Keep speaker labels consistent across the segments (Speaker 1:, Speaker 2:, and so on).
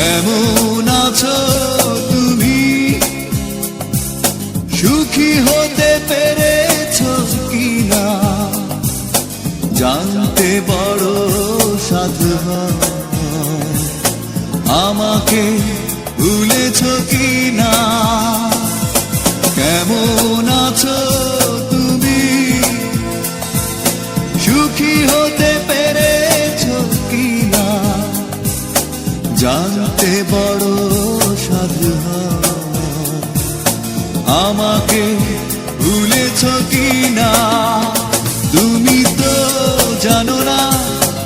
Speaker 1: কেমন আছো তুমি? সুখী হতে পেরেছো কিনা জানতে বড় সাধু হয়। আমাকে ভুলেছো কিনা? কেমন আছো তুমি? সুখী হতে পেরেছো কিনা জানতে বড় সাধু হয়। আমাকে ভুলেছো কিনা? তুমি তো জানো না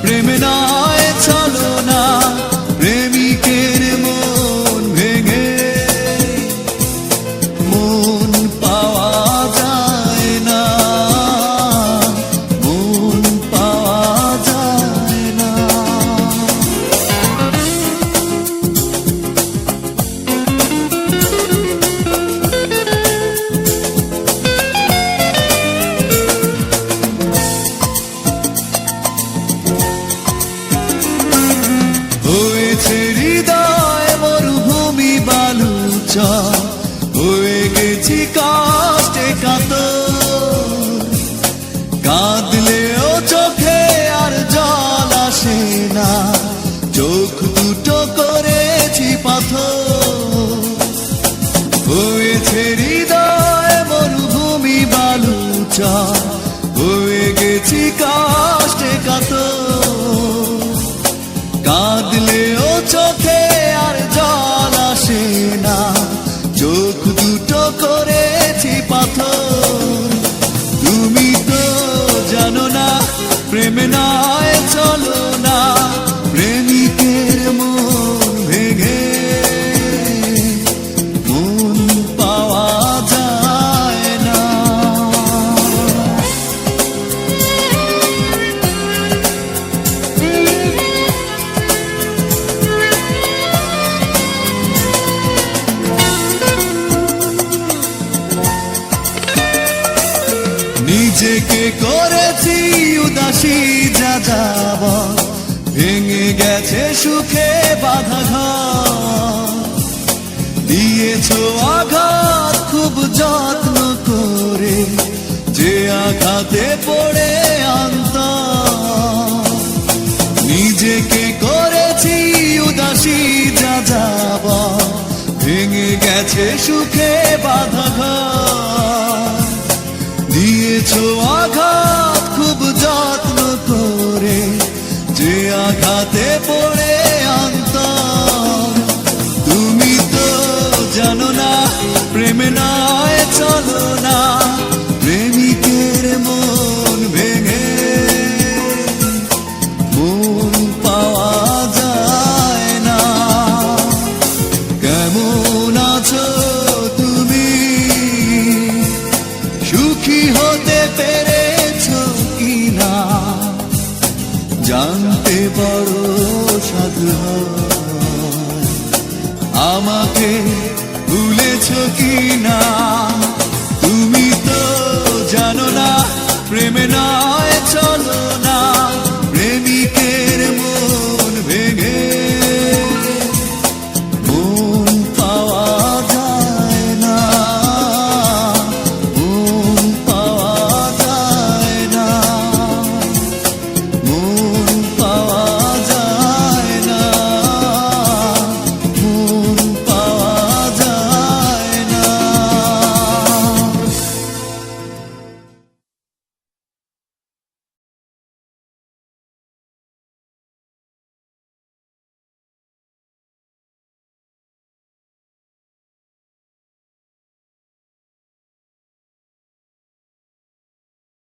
Speaker 1: প্রেম নয় ছলনা, প্রেমিকের মন ভেঙে মন পাওয়া যায় না, মন পাওয়া যায় না। হয়েছে হৃদয় মরুভূমি বালুচর, হয়ে গেছি কষ্টে কাতর। কাঁদলেও চোখে আর জল আসে না, চোখ দুটো করেছি পাথর। হয়েছে হৃদয় মরুভূমি বালুচর, হয়ে গেছি কষ্টে কাতর। কাঁদলেও চোখে আর জল আসে না, চোখ দুটো করেছি পাথর। তুমি তো জানো না প্রেম নয় চলো না, প্রেমিকের মন ভেঙে মন পাওয়া যায় না। নিজেকে করেছি উদাসী যাযাব, ভেঙে গেছে সুখে বাঁধা ঘর। দিয়েছো আঘাত খুব যত্ন করে, যে আঘাতে পড়ে অন্তর। নিজেকে করেছি উদাসী যাযাব, ভেঙে গেছে সুখে বাঁধা ঘর। দিয়েছো আঘাত খুব যত্ন করে, যে আঘাতে পড়ে অন্তর। তুমি তো জানো না প্রেম নয় চলো না, প্রেমিকের মন ভেঙে মন পাওয়া যায় না। কেমন আছো তুমি? সুখী হতে পেরেছো কিনা জানতে বড় সাধু হয়। আমাকে ভুলেছো কিনা? তুমি তো জানো না প্রেম নয় চলো